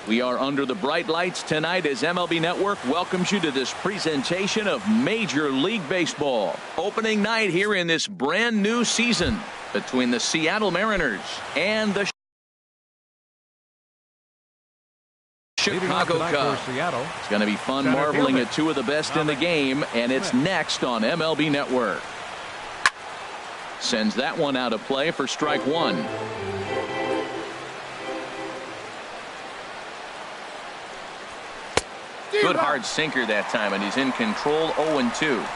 We are under the bright lights tonight as MLB Network welcomes you to this presentation of Major League Baseball. Opening night here in this brand new season between the Seattle Mariners and the Chicago Cubs. It's going to be fun marveling at two of the best in the game, and it's next on MLB Network. Sends that one out of play for strike one. Good hard sinker that time, and he's in control. 0-2.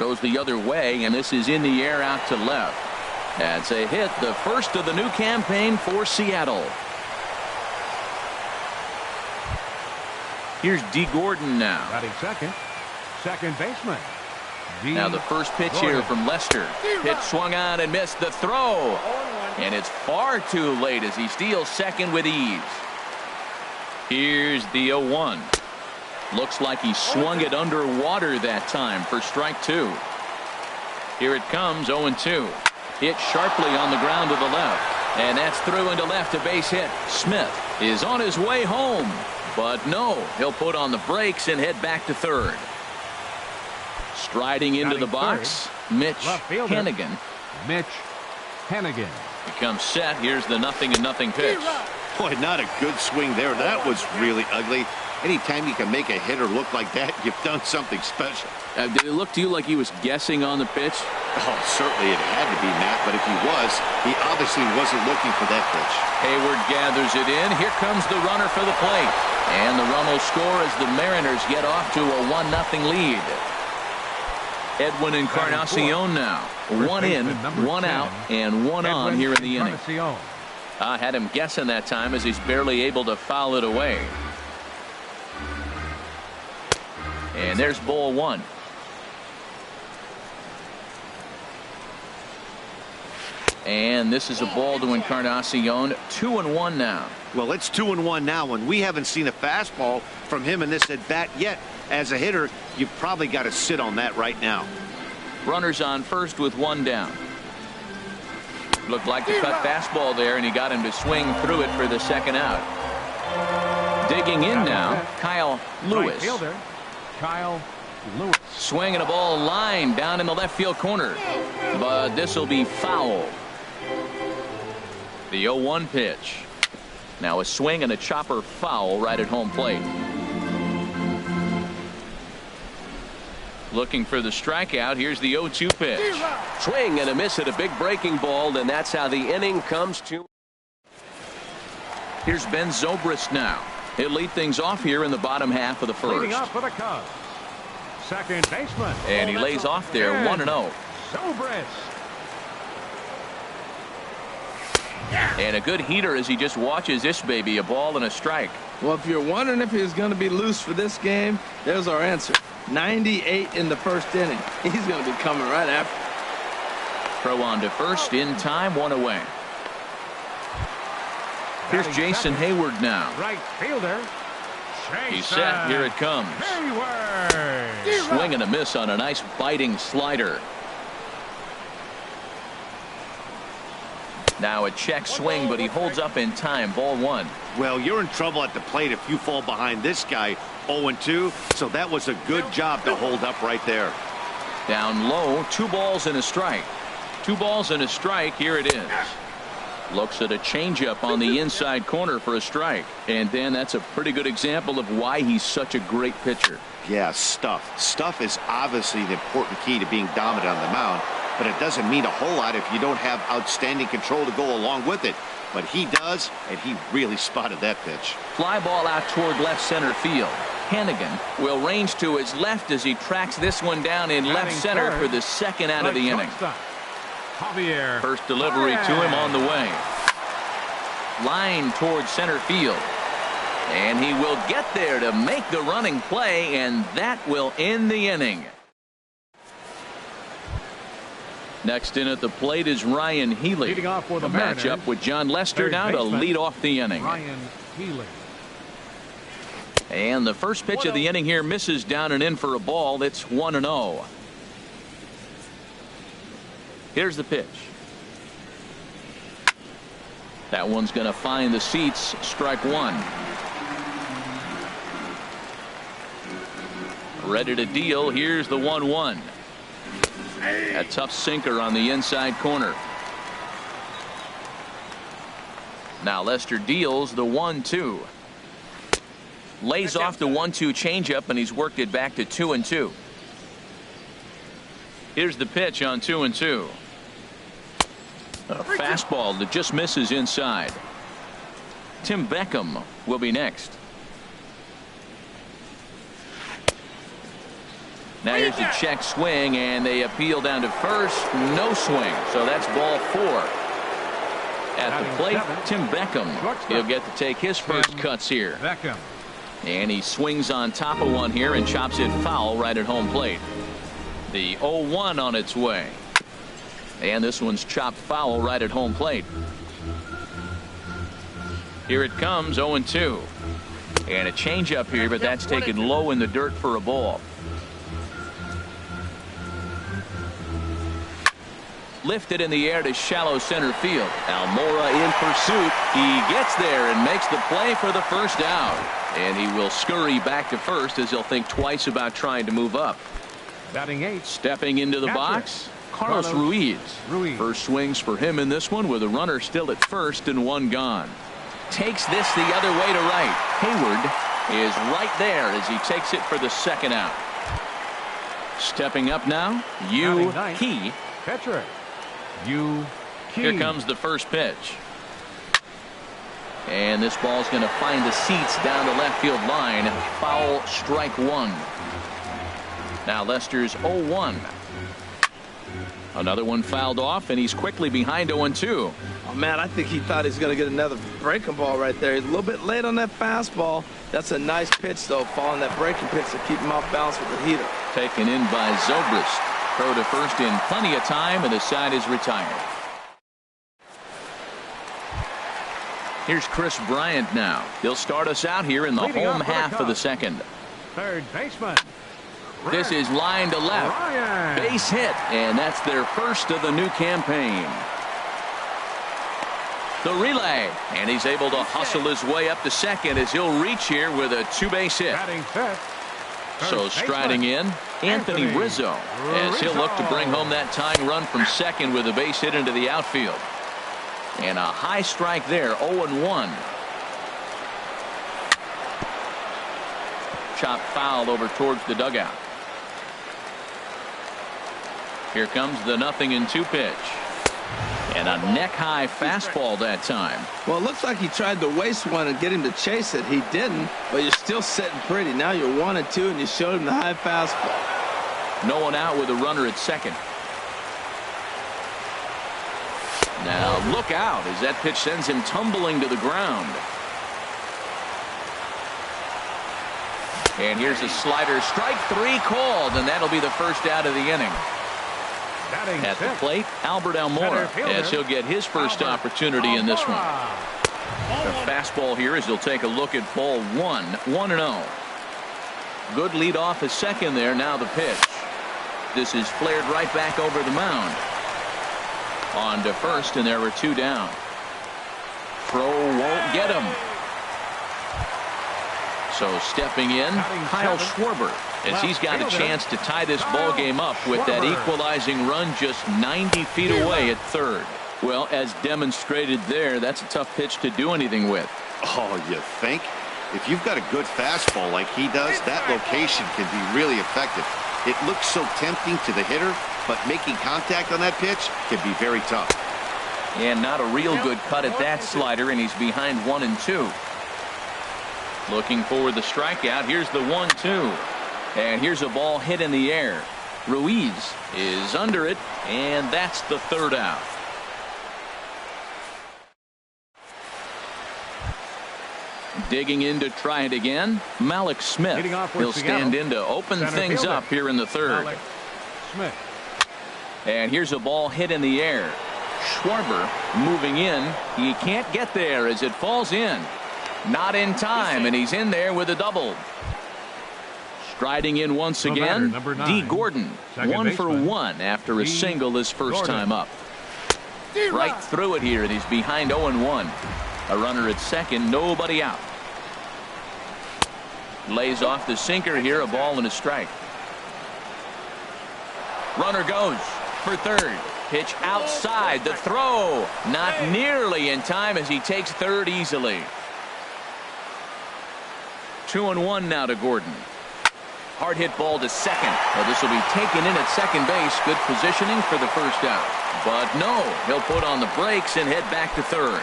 Goes the other way, and this is in the air out to left. That's a hit, the first of the new campaign for Seattle. Here's D. Gordon now. Batting second baseman. Now the first pitch here from Lester. Pitch swung on and missed the throw. And it's far too late as he steals second with ease. Here's the 0-1. Looks like he swung it underwater that time for strike two. Here it comes, 0-2. Hit sharply on the ground to the left. And that's through into left, a base hit. Smith is on his way home. But no, he'll put on the brakes and head back to third. Striding into the box, Mitch Hanigan. Mitch Hanigan. Becomes set. Here's the 0-0 pitch. Boy, not a good swing there. That was really ugly. Anytime you can make a hitter look like that, you've done something special. Did it look to you like he was guessing on the pitch? Oh, certainly it had to be, Matt, but if he was, he obviously wasn't looking for that pitch. Hayward gathers it in. Here comes the runner for the plate. And the run will score as the Mariners get off to a 1-0 lead. Edwin Encarnacion now. One in, one out, and one on here in the inning. I had him guessing that time as he's barely able to foul it away. And there's ball one. And this is a ball to Encarnacion. 2-1 now. Well, it's 2-1 now, and we haven't seen a fastball from him in this at bat yet. As a hitter, you've probably got to sit on that right now. Runners on first with one down. Looked like the cut fastball there, and he got him to swing through it for the second out. Digging in now, Kyle Lewis. Kyle Lewis. Swinging a ball line down in the left field corner. But this will be foul. The 0-1 pitch. Now a swing and a chopper foul right at home plate. Looking for the strikeout. Here's the 0-2 pitch. Swing and a miss at a big breaking ball, and that's how the inning comes to. Here's Ben Zobrist now. He'll lead things off here in the bottom half of the first. Leading off for the Cubs. Second baseman. And he lays off there, 1-0. Zobrist. And a good heater as he just watches this baby, a ball and a strike. Well, if you're wondering if he's going to be loose for this game, there's our answer. 98 in the first inning. He's going to be coming right after. Throw on to first in time, one away. Here's Jason Hayward now. Right fielder. He's set. Here it comes. Hayward. Swing and a miss on a nice biting slider. Now a check swing, but he holds up in time. Ball one. Well, you're in trouble at the plate if you fall behind this guy. 0-2, so that was a good job to hold up right there. Down low, 2 balls and a strike. 2 balls and a strike. Here it is. Looks at a changeup on the inside corner for a strike. And then that's a pretty good example of why he's such a great pitcher. Yeah, stuff. Stuff is obviously the important key to being dominant on the mound, but it doesn't mean a whole lot if you don't have outstanding control to go along with it. But he does, and he really spotted that pitch. Fly ball out toward left center field. Hanigan will range to his left as he tracks this one down in left center for the second out of the inning. First delivery to him on the way. Line towards center field. And he will get there to make the running play, and that will end the inning. Next in at the plate is Ryan Healy. Leading off for the matchup with John Lester now to lead off the inning. Ryan Healy. And the first pitch of the inning here misses down and in for a ball. It's 1-0. Here's the pitch. That one's going to find the seats. Strike one. Ready to deal. Here's the 1-1. A tough sinker on the inside corner. Now Lester deals the 1-2. Lays off the 1-2 changeup, and he's worked it back to 2-2. Here's the pitch on 2-2. A fastball that just misses inside. Tim Beckham will be next. Now here's a check swing, and they appeal down to first. No swing, so that's ball 4. At the plate, Tim Beckham. He'll get to take his first cuts here. Beckham. And he swings on top of one here and chops it foul right at home plate. The 0-1 on its way. And this one's chopped foul right at home plate. Here it comes, 0-2. And a changeup here, but that's taken low in the dirt for a ball. Lifted in the air to shallow center field. Almora in pursuit. He gets there and makes the play for the first out. And he will scurry back to first as he'll think twice about trying to move up. Batting 8. Stepping into the box, Carlos Ruiz. First swings for him in this one with a runner still at first and one gone. Takes this the other way to right. Hayward is right there as he takes it for the second out. Stepping up now, Yu Key. Catcher. Yu Key. Here comes the first pitch. And this ball's going to find the seats down the left field line. Foul, strike one. Now Lester's 0-1. Another one fouled off, and he's quickly behind 0-2. Oh, man, I think he thought he was going to get another breaking ball right there. He's a little bit late on that fastball. That's a nice pitch, though, following that breaking pitch to keep him off balance with the heater. Taken in by Zobrist. Throw to first in plenty of time, and the side is retired. Here's Chris Bryant now. He'll start us out here in the home half of the second. Third baseman. This is line to left. Ryan. Base hit, and that's their first of the new campaign. The relay, and he's able to hustle his way up to second as he'll reach here with a two-base hit. Batting fifth. So striding in, Anthony Rizzo, as he'll look to bring home that tying run from second with a base hit into the outfield. And a high strike there, 0-1. Chop foul over towards the dugout. Here comes the 0-2 pitch. And a neck-high fastball that time. Well, it looks like he tried to waste one and get him to chase it. He didn't, but you're still sitting pretty. Now you're 1-2, and you showed him the high fastball. No one out with a runner at second. Now look out as that pitch sends him tumbling to the ground. And here's a slider. Strike three called, and that'll be the first out of the inning. At the plate, Albert Almora, as he'll get his first opportunity in this one. The fastball here as he'll take a look at ball 1-0. Good lead off his second there. Now the pitch. This is flared right back over the mound. On to first, and there were two down. Throw won't get him. So stepping in, Kyle Schwarber, as he's got a chance to tie this ball game up with that equalizing run just 90 feet away at third. Well, as demonstrated there, that's a tough pitch to do anything with. Oh, you think? If you've got a good fastball like he does, that location can be really effective. It looks so tempting to the hitter, but making contact on that pitch can be very tough. And not a real good cut at that slider, and he's behind 1-2. Looking for the strikeout. Here's the 1-2. And here's a ball hit in the air. Ruiz is under it, and that's the third out. Digging in to try it again, Malik Smith. He'll stand in to open things up here in the third. Smith. And here's a ball hit in the air. Schwarber moving in. He can't get there as it falls in. Not in time, and he's in there with a double. Striding in once again, Dee Gordon. 1 for 1 after a single his first time up. Right through it here, and he's behind 0-1. A runner at second, nobody out. Lays off the sinker here, a ball and a strike. Runner goes for third. Pitch outside, the throw not nearly in time as he takes third easily. 2-1 now to Gordon. Hard hit ball to second. Well, this will be taken in at second base. Good positioning for the first out. But no, he'll put on the brakes and head back to third.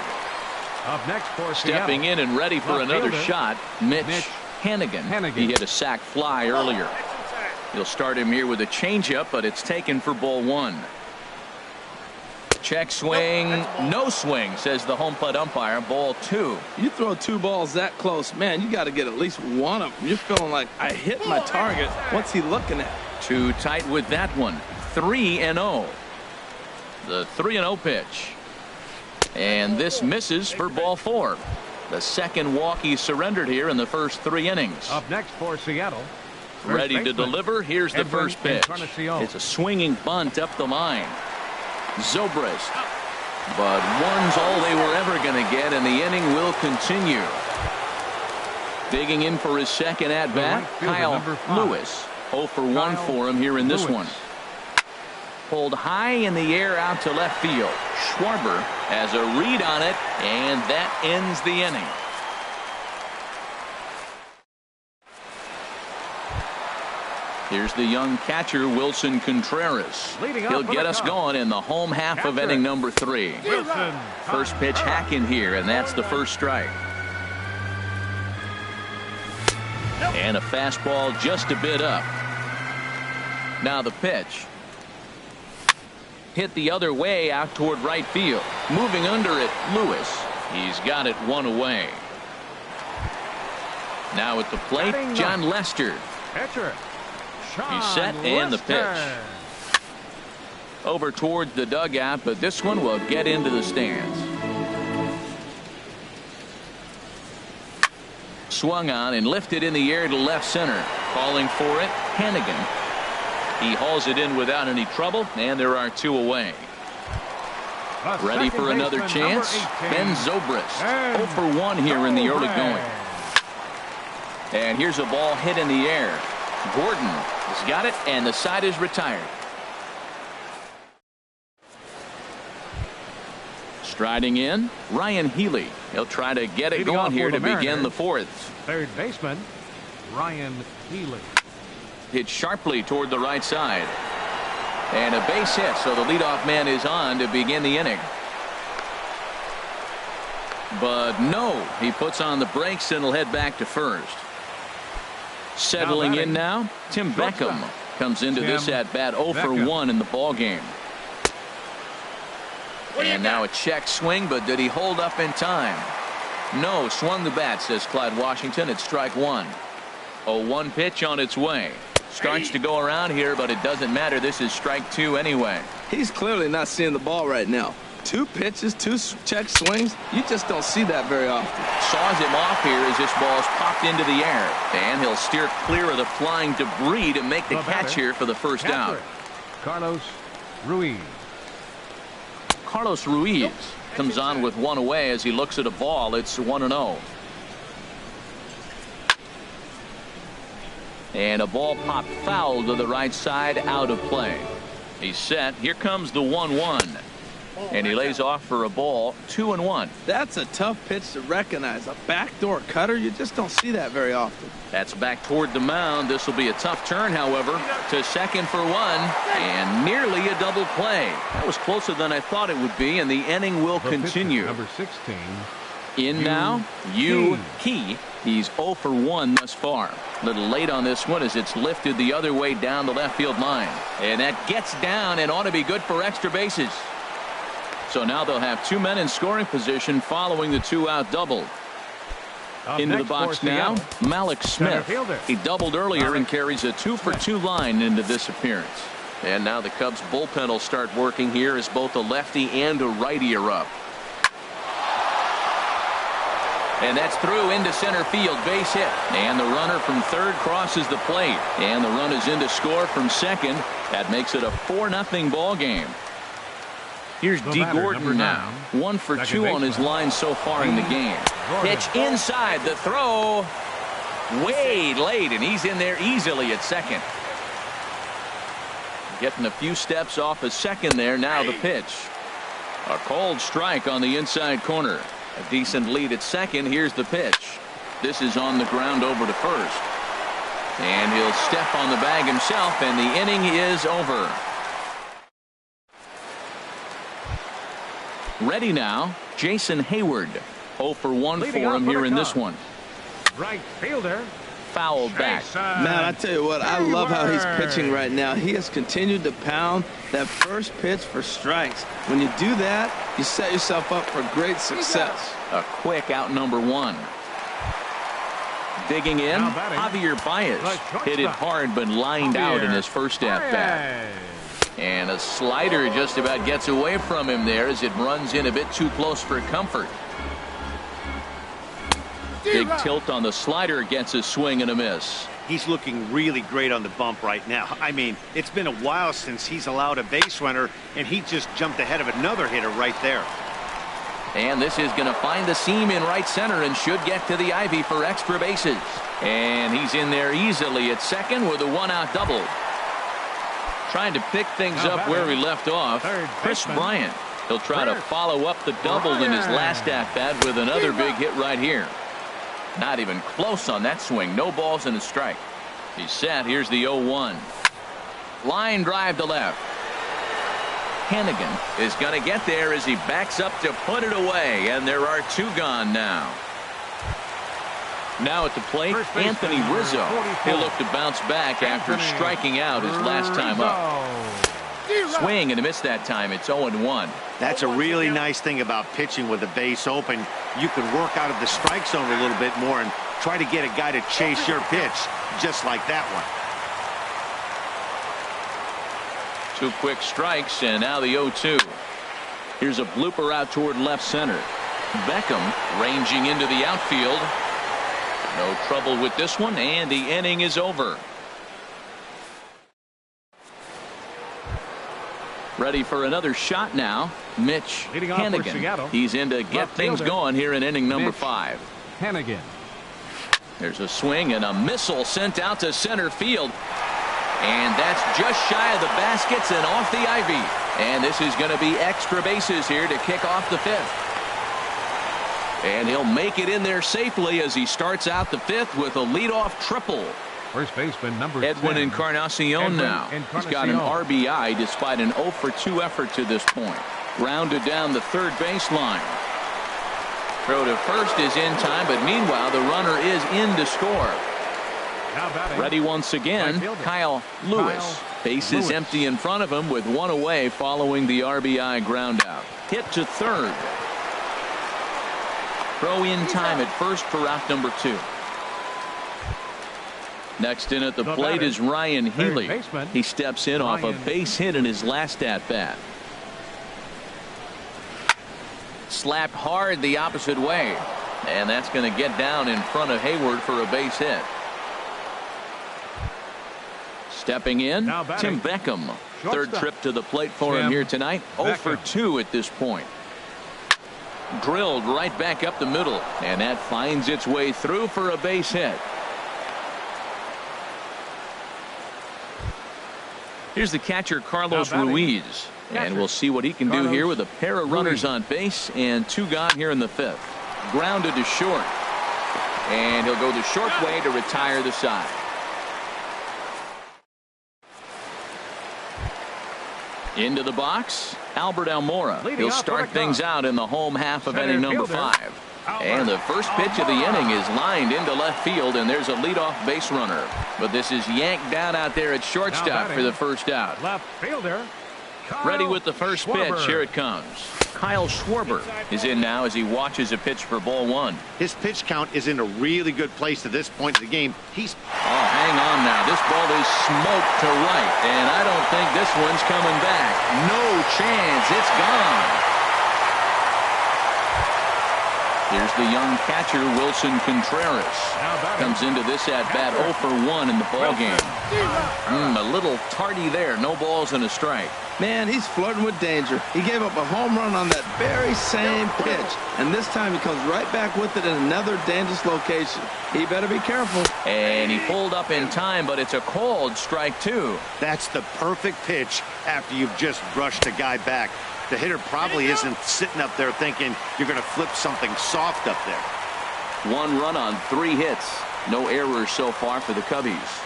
Up next for Stepping in and ready for another shot, Mitch Hanigan. He hit a sac fly earlier. He'll start him here with a changeup, but it's taken for ball one. Check swing, no swing, says the home plate umpire. Ball two. You throw two balls that close, man, you got to get at least one of them. You're feeling like, I hit my target. What's he looking at? Too tight with that one. 3-0. The 3-0 pitch. And this misses for ball four. The second walk he surrendered here in the first 3 innings. Up next for Seattle. Ready to deliver. Here's the first pitch. It's a swinging bunt up the line. Zobrist. But one's all they were ever going to get, and the inning will continue. Digging in for his second at-bat, Kyle Lewis. 0 for 1 for him here in this one. Pulled high in the air out to left field. Schwarber has a read on it, and that ends the inning. Here's the young catcher, Wilson Contreras. He'll get us going in the home half of inning number 3. First pitch hacking here, and that's the first strike. And a fastball just a bit up. Now the pitch. Hit the other way out toward right field. Moving under it, Lewis. He's got it one away. Now at the plate, John Lester. He's set and the pitch. Over towards the dugout, but this one will get into the stands. Swung on and lifted in the air to left center. Calling for it, Hanigan. He hauls it in without any trouble, and there are 2 away. Ready for another chance? Ben Zobrist. 0 for 1 here in the early going. And here's a ball hit in the air. Gordon has got it, and the side is retired. Striding in, Ryan Healy. He'll try to get it going here to begin the 4th. Third baseman, Ryan Healy. Hit sharply toward the right side. And a base hit, so the leadoff man is on to begin the inning. But no, he puts on the brakes and will head back to first. Settling in now, Tim Beckham comes into this at-bat 0 for 1 in the ball game. And now a check swing, but did he hold up in time? No, swung the bat, says Clyde Washington. It's strike 1. 0-1 pitch on its way. Starts to go around here, but it doesn't matter. This is strike 2 anyway. He's clearly not seeing the ball right now. 2 pitches, 2 check swings. You just don't see that very often. Saws him off here as this ball's popped into the air. And he'll steer clear of the flying debris to make the catch here for the first out. Carlos Ruiz. Carlos Ruiz comes on with 1 away as he looks at a ball. It's 1-0. And a ball popped foul to the right side, out of play. He's set. Here comes the 1-1. And he lays off for a ball. 2-1. That's a tough pitch to recognize. A backdoor cutter, you just don't see that very often. That's back toward the mound. This will be a tough turn, however, to second for 1, and nearly a double play. That was closer than I thought it would be, and the inning will continue. Number 16. In now, Yu Key. He's 0 for 1 thus far. A little late on this one as it's lifted the other way down the left field line. And that gets down and ought to be good for extra bases. So now they'll have 2 men in scoring position following the 2-out double. Into the box now, Malik Smith. He doubled earlier and carries a 2 for 2 line into this appearance. And now the Cubs bullpen will start working here as both a lefty and a righty are up. And that's through into center field, base hit. And the runner from third crosses the plate. And the run is in to score from second. That makes it a 4-0 ball game. Here's The D. batter, Gordon number now. 9, 1 for second 2 on his baseman, line so far in the game. Gordon. Pitch inside. The throw way late, and he's in there easily at second. Getting a few steps off a second there. Now the pitch. A cold strike on the inside corner. A decent lead at second. Here's the pitch. This is on the ground over to first. And he'll step on the bag himself, and the inning is over. Ready now, Jason Hayward. 0 for 1 for Leading off him with here a in this cut. one. Right fielder. Fouled back. Man, I tell you what, I love how he's pitching right now. He has continued to pound that first pitch for strikes. When you do that, you set yourself up for great success. A quick out number 1. Digging in, Now batting, Javier Baez. the shortstop. Hit it hard but lined out in his first at-bat. And a slider just about gets away from him there as it runs in a bit too close for comfort. Big tilt on the slider, gets a swing and a miss. He's looking really great on the bump right now. I mean, it's been a while since he's allowed a base runner, and he just jumped ahead of another hitter right there. And this is going to find the seam in right center and should get to the ivy for extra bases. And he's in there easily at second with a 1-out double. Trying to pick things Now up where batting, we left off. third Chris baseman, Bryant. He'll try to Chris follow up the double in his Bryant. last at-bat with another big hit right here. Not even close on that swing. No balls and a strike. He's set. Here's the 0-1. Line drive to left. Hannigan is going to get there as he backs up to put it away, and there are 2 gone now. Now at the plate, First baseman, Anthony Rizzo. 44. He'll look to bounce back after Anthony striking out his last time up. Swing and a miss that time. It's 0-1. That's a really nice thing about pitching with the base open. You can work out of the strike zone a little bit more and try to get a guy to chase your pitch, just like that one. 2 quick strikes, and now the 0-2. Here's a blooper out toward left center. Beckham ranging into the outfield. No trouble with this one, and the inning is over. Ready for another shot now. Mitch Leading off for Hannigan. Seattle. He's in to get Left things fielder, going here in inning number Mitch 5. Hannigan. There's a swing and a missile sent out to center field. And that's just shy of the baskets and off the ivy. And this is going to be extra bases here to kick off the 5th. And he'll make it in there safely as he starts out the 5th with a leadoff triple. First baseman number Edwin 10. Encarnacion Edwin now. He's got an Encarnacion. RBI despite an 0 for 2 effort to this point. Grounded down the third baseline. Throw to first is in time, but meanwhile the runner is in to score. Now batting, Ready once again, right fielder, Kyle Lewis. Kyle Base Lewis. is empty in front of him with 1 away following the RBI ground out. Hit to third. Throw in time at first for out number 2. Next in at the The plate batter, is Ryan third Healy. baseman, He steps in off a Ryan base hit in his last at bat. Slapped hard the opposite way. And that's going to get down in front of Hayward for a base hit. Stepping in, Now batting, Tim Beckham. Third shortstop. trip to the plate for him Tim here tonight. 0 for Beckham. 2 at this point. Drilled right back up the middle. And that finds its way through for a base hit. Here's the catcher, Carlos Now batting, Ruiz. And catcher, we'll see what he can do Carlos here with a pair of runners Ruiz. on base and 2 gone here in the 5th. Grounded to short. And he'll go the short way to retire the side. Into the box, Albert Almora. Leading He'll off start with a things cut. out in the home half of Center inning number fielder, 5. Albert And the first pitch of the Almora. inning is lined into left field, and there's a leadoff base runner. But this is yanked down out there at shortstop batting, for the first out. left fielder, Kyle Ready with the first Schwarber. pitch. Here it comes. Kyle Schwarber is in now as he watches a pitch for ball 1. His pitch count is in a really good place at this point in the game. He's Oh, hang on now. This ball is smoked to right, and I don't think this one's coming back. No chance. It's gone. Here's the young catcher, Wilson Contreras. Now batting, Comes into this at-bat 0 for 1 in the ball game. A little tardy there. No balls and a strike. Man, he's flirting with danger. He gave up a home run on that very same pitch, and this time he comes right back with it in another dangerous location. He better be careful. And he pulled up in time, but it's a called strike two. That's the perfect pitch after you've just brushed a guy back. The hitter probably isn't sitting up there thinking you're going to flip something soft up there. 1 run on 3 hits. No errors so far for the Cubbies.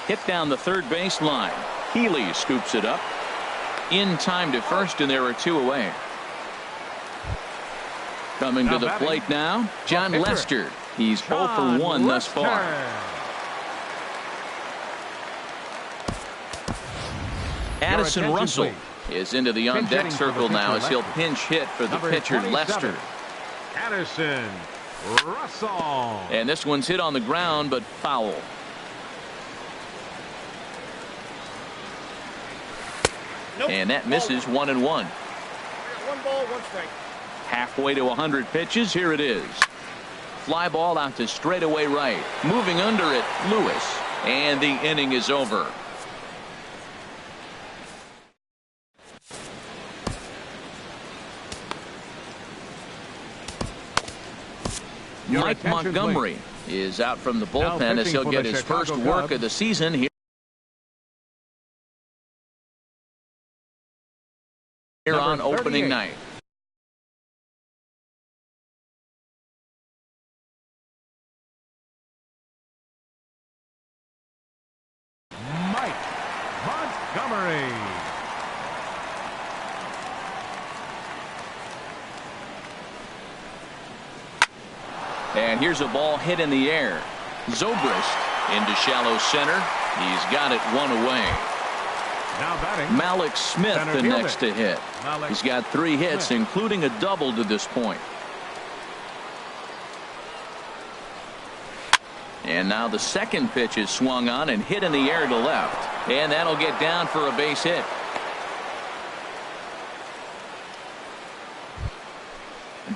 Hit down the third base line. Healy scoops it up. In time to first, and there are 2 away. Coming to the plate now, John Lester. He's 0 for 1 thus far. Addison Russell is into the on-deck circle now as he'll pinch hit for the pitcher Lester. Addison Russell. And this one's hit on the ground, but foul. And that misses 1-1. 1 ball, 1 strike. Halfway to 100 pitches. Here it is. Fly ball out to straightaway right. Moving under it, Lewis. And the inning is over. Mike Montgomery is out from the bullpen as he'll get his first work of the season here on opening night. Mike Montgomery. And here's a ball hit in the air. Zobrist into shallow center. He's got it 1 away. Now batting, Malik Smith, center the fielder. next to hit. He's got 3 hits, including a double to this point. And now the second pitch is swung on and hit in the air to left. And that'll get down for a base hit.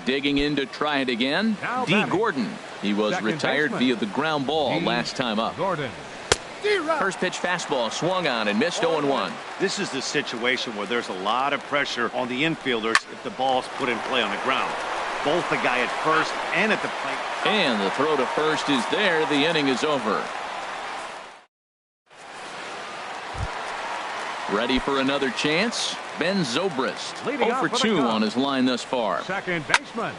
Digging in to try it again, Now D. batting, Gordon. He was second retired baseman, via the ground ball D. last time up. Gordon. First pitch fastball swung on and missed 0-1. This is the situation where there's a lot of pressure on the infielders if the ball's put in play on the ground. Both the guy at first and at the plate. And the throw to first is there. The inning is over. Ready for another chance? Ben Zobrist. Leading 0 off for for the 2 Cubs. on his line thus far. Second baseman.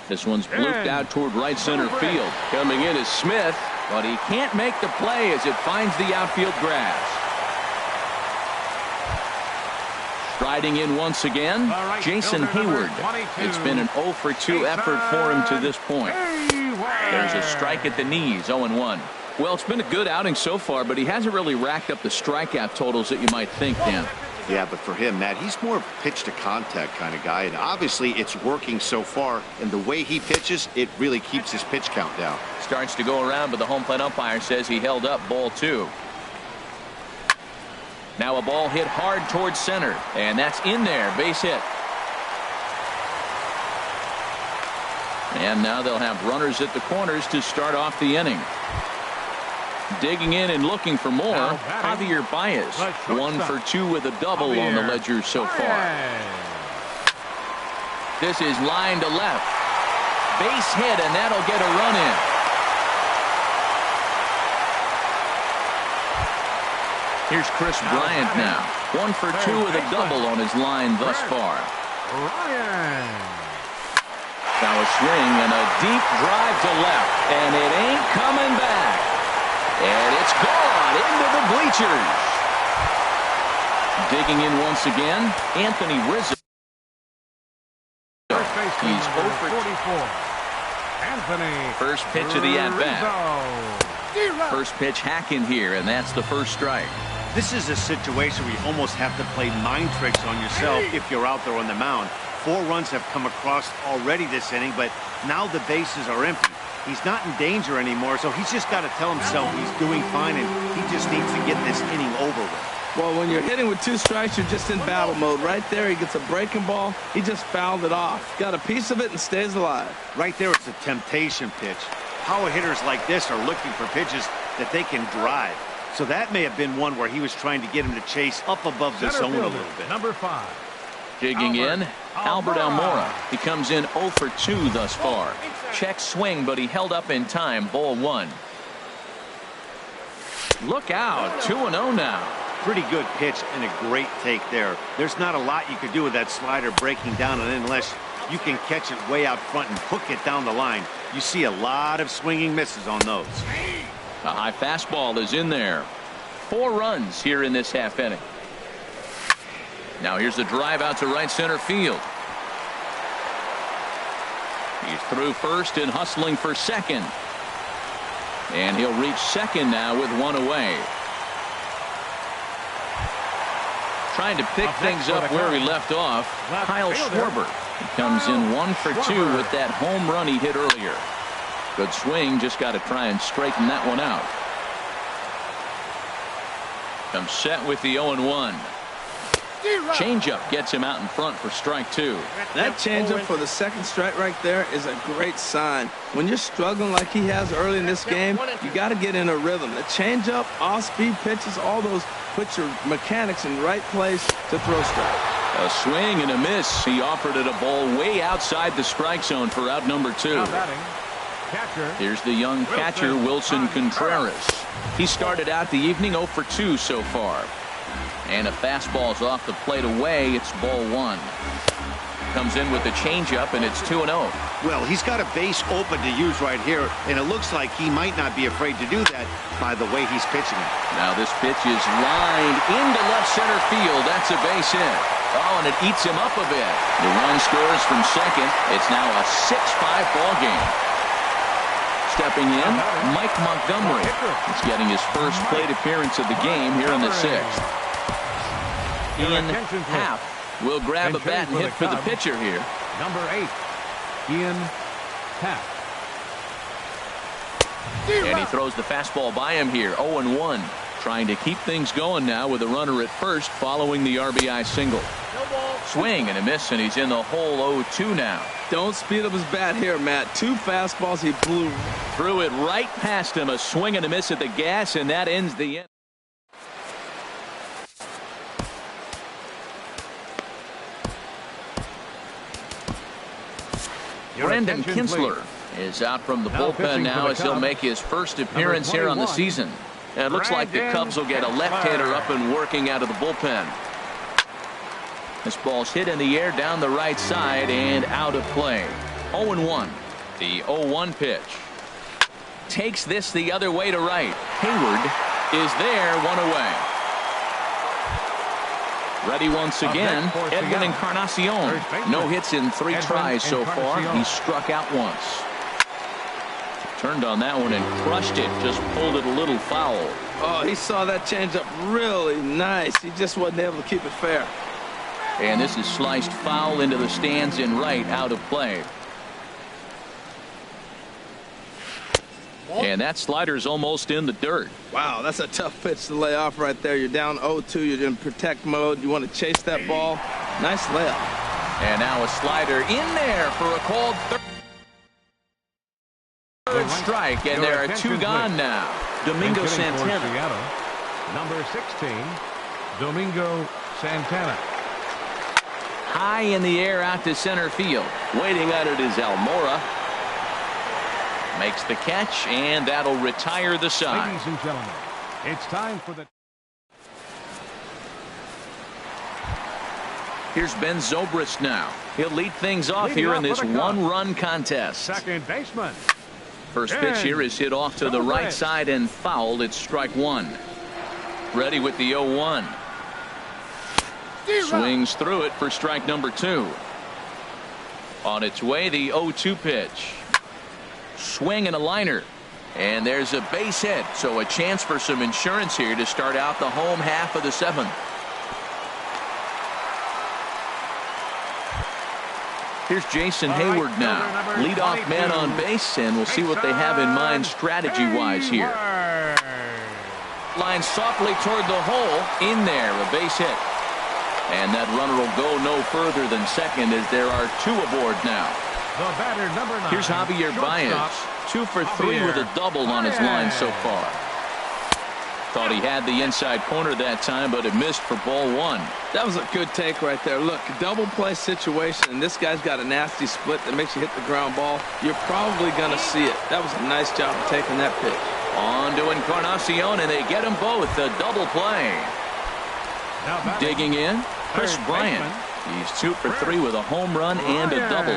This one's blooped out toward right center field. Coming in is Smith. But he can't make the play as it finds the outfield grass. Striding in once again, right Jason fielder, number Hayward. 22. It's been an 0 for 2 effort for him to this point. There's a strike at the knees, 0-1. Well, it's been a good outing so far, but he hasn't really racked up the strikeout totals that you might think, Dan. Yeah, but for him, Matt, he's more of a pitch to contact kind of guy, and obviously it's working so far, and the way he pitches, it really keeps his pitch count down. Starts to go around, but the home plate umpire says he held up ball 2. Now a ball hit hard towards center, and that's in there, base hit. And now they'll have runners at the corners to start off the inning. Digging in and looking for more, Javier Baez. 1 for 2 with a double on the ledger so far. This is line to left. Base hit, and that'll get a run in. Here's Chris Bryant now. 1 for 2 with a double on his line thus far. Ryan. Now a swing and a deep drive to left, and it ain't coming back. And it's gone into the bleachers. Digging in once again, Anthony Rizzo. He's 0 for 44. Anthony. First pitch of the at-bat. Rizzo. First pitch hack in here, and that's the first strike. This is a situation where you almost have to play mind tricks on yourself if you're out there on the mound. 4 runs have come across already this inning, but now the bases are empty. He's not in danger anymore, so he's just got to tell himself he's doing fine, and he just needs to get this inning over with. Well, when you're hitting with 2 strikes, you're just in battle mode. Right there, he gets a breaking ball. He just fouled it off. Got a piece of it and stays alive. Right there, it's a temptation pitch. Power hitters like this are looking for pitches that they can drive. So that may have been one where he was trying to get him to chase up above the zone a little bit. Number 5. Digging in, Albert Almora. He comes in 0 for 2 thus far. Check swing, but he held up in time. Ball 1. Look out, 2-0 now. Pretty good pitch and a great take there. There's not a lot you could do with that slider breaking down, and unless you can catch it way out front and hook it down the line, you see a lot of swinging misses on those. A high fastball is in there. 4 runs here in this half inning. Now here's the drive out to right center field. He's through first and hustling for second. And he'll reach second now with 1 away. Trying to pick things up where he left off, Kyle Schwarber. He comes in 1 for 2 with that home run he hit earlier. Good swing, just got to try and straighten that one out. Comes set with the 0-1. Changeup gets him out in front for strike 2. That changeup for the second strike right there is a great sign. When you're struggling like he has early in this game, you got to get in a rhythm. The changeup, off-speed pitches, all those put your mechanics in the right place to throw strike. A swing and a miss. He offered it a ball way outside the strike zone for out number 2. Here's the young catcher, Wilson Contreras. He started out the evening 0 for 2 so far. And a fastball's off the plate away. It's ball 1. Comes in with the changeup, and it's 2-0. Well, he's got a base open to use right here, and it looks like he might not be afraid to do that by the way he's pitching it. Now this pitch is lined into left center field. That's a base hit. Oh, and it eats him up a bit. The run scores from second. It's now a 6-5 ball game. Stepping in, Mike Montgomery. He's getting his first plate appearance of the game here in the 6th. Ian Happ will grab a bat and hit for the pitcher here. Number 8, Ian Happ. And he throws the fastball by him here. 0-1. Trying to keep things going now with a runner at first following the RBI single. Swing and a miss, and he's in the hole 0-2 now. Don't speed up his bat here, Matt. 2 fastballs he blew. Threw it right past him. A swing and a miss at the gas, and that ends the end. Brandon Kinsler is out from the bullpen now as he'll make his first appearance here on the season. And it looks like the Cubs will get a left-hander up and working out of the bullpen. This ball's hit in the air down the right side and out of play. 0-1. The 0-1 pitch. Takes this the other way to right. Hayward is there, 1 away. Ready once again, Edwin Encarnacion. No hits in 3 tries so far. He struck out once. Turned on that one and crushed it. Just pulled it a little foul. Oh, he saw that changeup really nice. He just wasn't able to keep it fair. And this is sliced foul into the stands in right, out of play. And that slider's almost in the dirt. Wow, that's a tough pitch to lay off right there. You're down 0-2. You're in protect mode. You want to chase that ball. Nice layup. And now a slider in there for a called third strike. And there are 2 gone now. Domingo Santana. Number 16, Domingo Santana. High in the air out to center field. Waiting on it is Almora. Makes the catch, and that'll retire the side. Ladies and gentlemen, it's time for the... Here's Ben Zobrist now. He'll lead things off here in this 1-run contest. Second baseman. First pitch here is hit off to the right side and fouled. It's strike 1. Ready with the 0-1. Swings through it for strike number 2. On its way, the 0-2 pitch. Swing and a liner. And there's a base hit, so a chance for some insurance here to start out the home half of the 7th. Here's Jason Hayward now. Leadoff man on base, and we'll see what they have in mind strategy-wise here. Line softly toward the hole. In there, a base hit. And that runner will go no further than second as there are 2 aboard now. The batter, number 9. Here's Javier Baez. 2 for 3 with a double on his line so far. Thought he had the inside corner that time, but it missed for ball one. That was a good take right there. Look, double play situation, and this guy's got a nasty split that makes you hit the ground ball. You're probably going to see it. That was a nice job of taking that pitch. On to Encarnacion, and they get them both. A double play. Digging in, Chris Bryant. He's 2 for 3 with a home run and a double.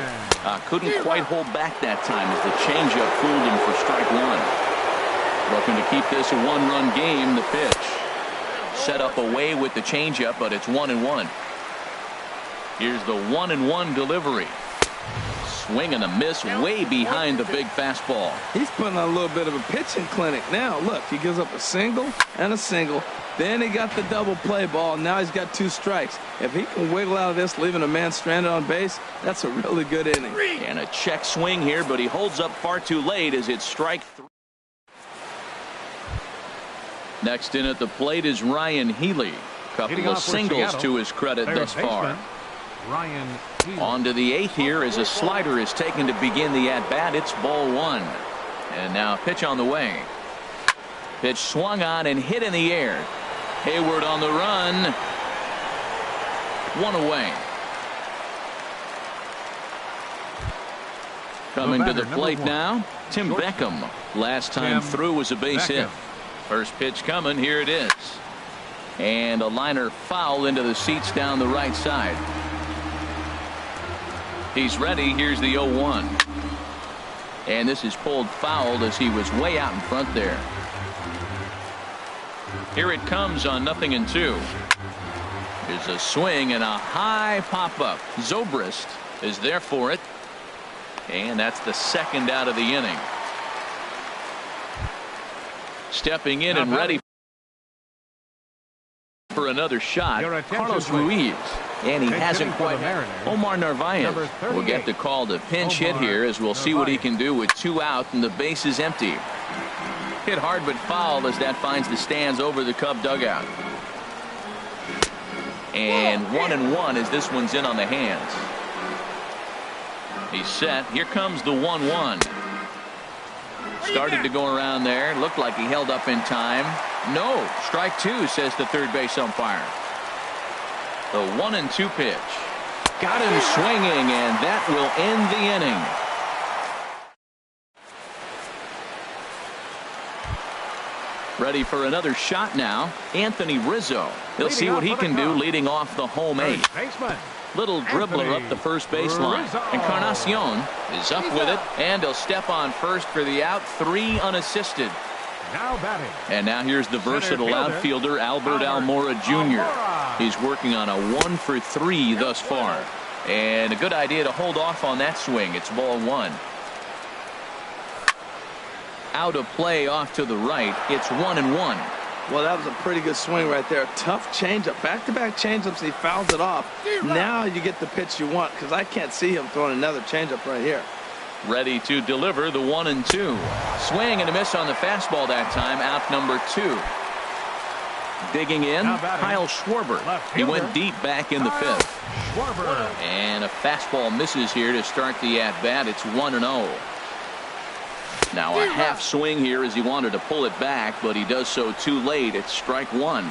Couldn't quite hold back that time as the changeup fooled him for strike one. Looking to keep this a one-run game. The pitch set up away with the changeup, but it's 1-1. Here's the 1-1 delivery. Swing and a miss way behind the big fastball. He's putting on a little bit of a pitching clinic now. Look, he gives up a single and a single. Then he got the double play ball. Now he's got 2 strikes. If he can wiggle out of this, leaving a man stranded on base, that's a really good inning. And a check swing here, but he holds up far too late as it's strike 3. Next in at the plate is Ryan Healy. Couple of singles to his credit thus far. Ryan Healy. On to the 8th here as a slider is taken to begin the at-bat. It's ball one. And now pitch on the way. Pitch swung on and hit in the air. Hayward on the run. 1 away. Coming to the plate now, Tim Beckham. Last time through was a base hit. First pitch coming. Here it is. And a liner foul into the seats down the right side. He's ready. Here's the 0-1. And this is pulled foul as he was way out in front there. Here it comes on 0-2. There's a swing and a high pop-up. Zobrist is there for it. And that's the second out of the inning. Stepping in and ready for another shot, Carlos Ruiz. And he hasn't quite. Omar Narvaez will get the call to pinch hit here as we'll see what he can do with 2 out and the base is empty. Hit hard but foul as that finds the stands over the Cub dugout. And 1-1 as this one's in on the hands. He's set. Here comes the 1-1. Started to go around there. Looked like he held up in time. No. Strike 2, says the third base umpire. The 1-2 pitch. Got him swinging, and that will end the inning. Ready for another shot now. Anthony Rizzo. He'll see what he can do leading off the home 8. Little dribbler up the first baseline. Encarnacion is up with it, and he'll step on first for the out. 3 unassisted. Now batting. And now here's the versatile outfielder Albert Almora Jr. He's working on a 1 for 3 thus far. And a good idea to hold off on that swing. It's ball 1. Out of play off to the right. It's 1-1. Well, that was a pretty good swing right there. Tough changeup. Back-to-back changeups, and he fouls it off. Now you get the pitch you want, because I can't see him throwing another changeup right here. Ready to deliver the 1-2. Swing and a miss on the fastball that time. Out number 2. Digging in, Kyle Schwarber. He went deep back in the 5th. And a fastball misses here to start the at-bat. It's 1-0. Now a half swing here as he wanted to pull it back, but he does so too late. It's strike 1.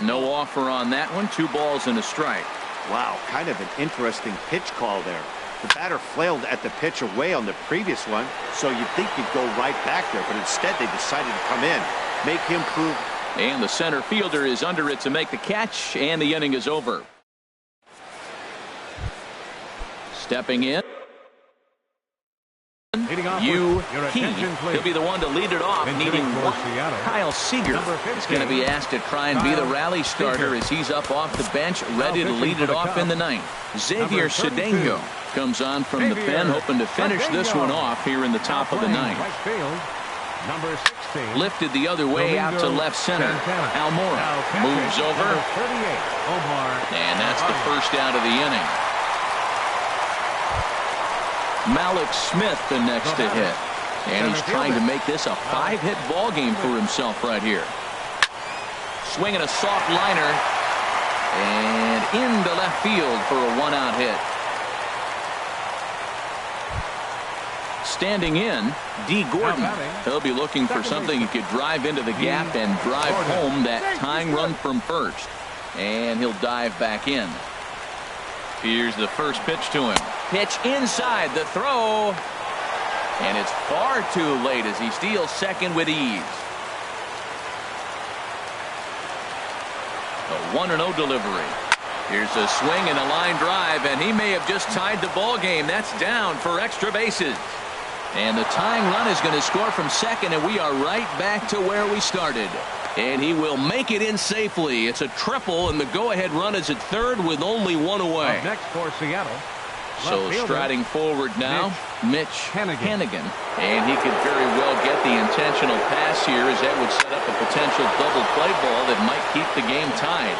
No offer on that one. 2 balls and a strike. Wow, kind of an interesting pitch call there. The batter flailed at the pitch away on the previous one, so you'd think he'd go right back there, but instead they decided to come in, make him prove. And the center fielder is under it to make the catch, and the inning is over. Stepping in, he'll be the one to lead it off, needing one. Kyle Seager is going to be asked to try and be the rally starter as he's up off the bench, ready to lead it off in the 9th. Xavier Cedeno comes on from the pen, hoping to finish this one off here in the top of the 9th. Lifted the other way out to left center. Almora moves over, and that's the first out of the inning. Malik Smith the next to hit, and he's trying to make this a 5-hit ball game for himself right here. Swinging a soft liner and into left field for a 1-out hit. Standing in, D. Gordon. He'll be looking for something he could drive into the gap and drive home that tying run from first. And he'll dive back in. Here's the first pitch to him. Pitch inside, the throw. And it's far too late as he steals second with ease. A 1-0 delivery. Here's a swing and a line drive, and he may have just tied the ball game. That's down for extra bases. And the tying run is going to score from second, and we are right back to where we started. And he will make it in safely. It's a triple, and the go-ahead run is at third with only one away. Up next for Seattle. So striding forward now, Mitch Hanigan. And he could very well get the intentional pass here, as that would set up a potential double play ball that might keep the game tied.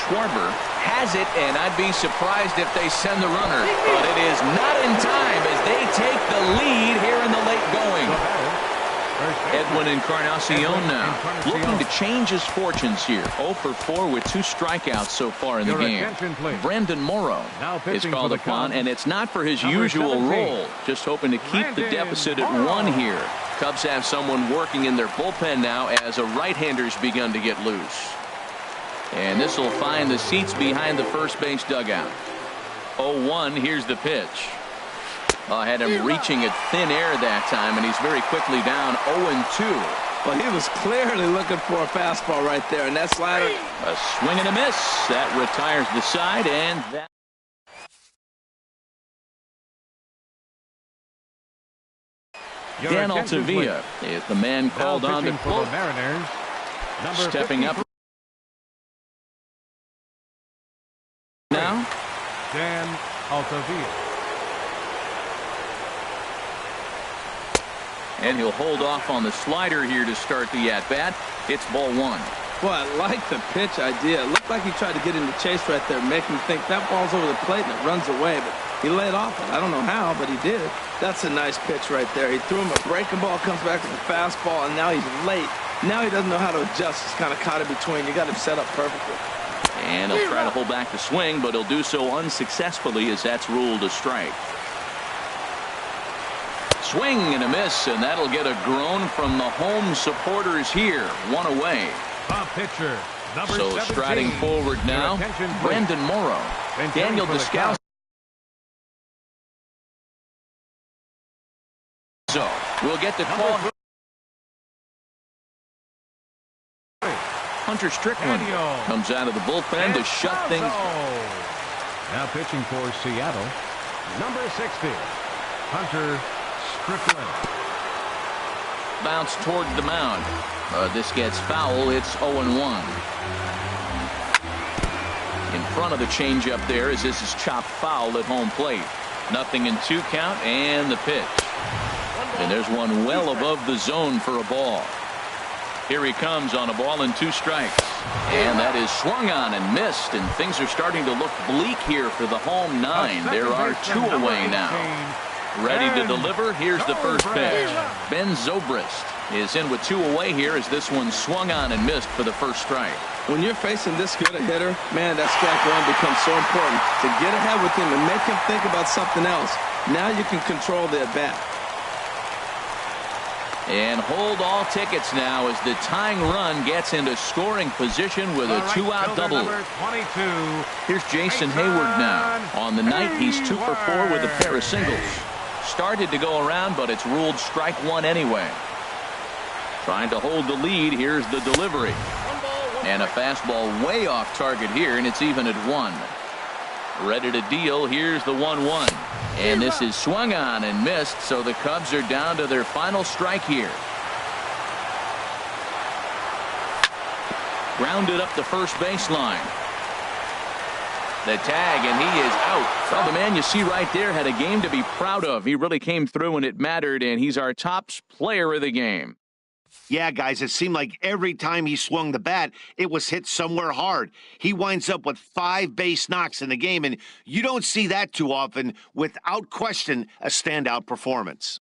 Schwarber has it, and I'd be surprised if they send the runner. But it is not in time as they take the lead here in the late going. Edwin Encarnacion now looking to change his fortunes here. 0 for 4 with 2 strikeouts so far in the game. Brandon Morrow is called upon, and it's not for his usual role. Just hoping to keep the deficit at 1 here. Cubs have someone working in their bullpen now as a right-hander's begun to get loose. And this will find the seats behind the first base dugout. 0-1, here's the pitch. Had him reaching at thin air that time, and he's very quickly down 0-2. Well, he was clearly looking for a fastball right there, and that slider. A swing and a miss. That retires the side, and that. Dan Altavilla is the man called on to pull. Stepping up now. Dan Altavilla. And he'll hold off on the slider here to start the at-bat. It's ball 1. Boy, I like the pitch idea. It looked like he tried to get in the chase right there, make him think that ball's over the plate and it runs away. But he laid off it. I don't know how, but he did. That's a nice pitch right there. He threw him a breaking ball, comes back with a fastball, and now he's late. Now he doesn't know how to adjust. He's kind of caught in between. You got him set up perfectly. And he'll try to hold back the swing, but he'll do so unsuccessfully as that's ruled a strike. Swing and a miss, and that'll get a groan from the home supporters here. 1 away. Pitcher, so 17. Striding forward now, Brandon Morrow. Daniel Descalso. So we'll get the call. Hunter Strickland comes out of the bullpen to shut things. Now pitching for Seattle, number 60, Hunter Strickland. Bounce toward the mound. This gets foul. It's 0-1. In front of the changeup there as this is chopped foul at home plate. 0-2 count and the pitch. And there's one well above the zone for a ball. Here he comes on a ball and 2 strikes. And that is swung on and missed, and things are starting to look bleak here for the home 9. There are 2 away now. Ready to deliver. Here's the first pitch. Ben Zobrist is in with 2 away here as this one swung on and missed for the first strike. When you're facing this good a hitter, man, that strike one becomes so important. To get ahead with him and make him think about something else. Now you can control the at-bat. And hold all tickets now as the tying run gets into scoring position with a 2-out double. Here's Jason Hayward now. On the night, he's 2 for 4 with a pair of singles. Started to go around, but it's ruled strike 1 anyway. Trying to hold the lead. Here's the delivery. And a fastball way off target here, and it's even at 1. Ready to deal. Here's the 1-1. And this is swung on and missed, so the Cubs are down to their final strike here. Grounded up the first baseline. The tag, and he is out. Well, the man you see right there had a game to be proud of. He really came through when it mattered, and he's our top player of the game. Yeah, guys, it seemed like every time he swung the bat, it was hit somewhere hard. He winds up with 5 base knocks in the game, and you don't see that too often. Without question, a standout performance.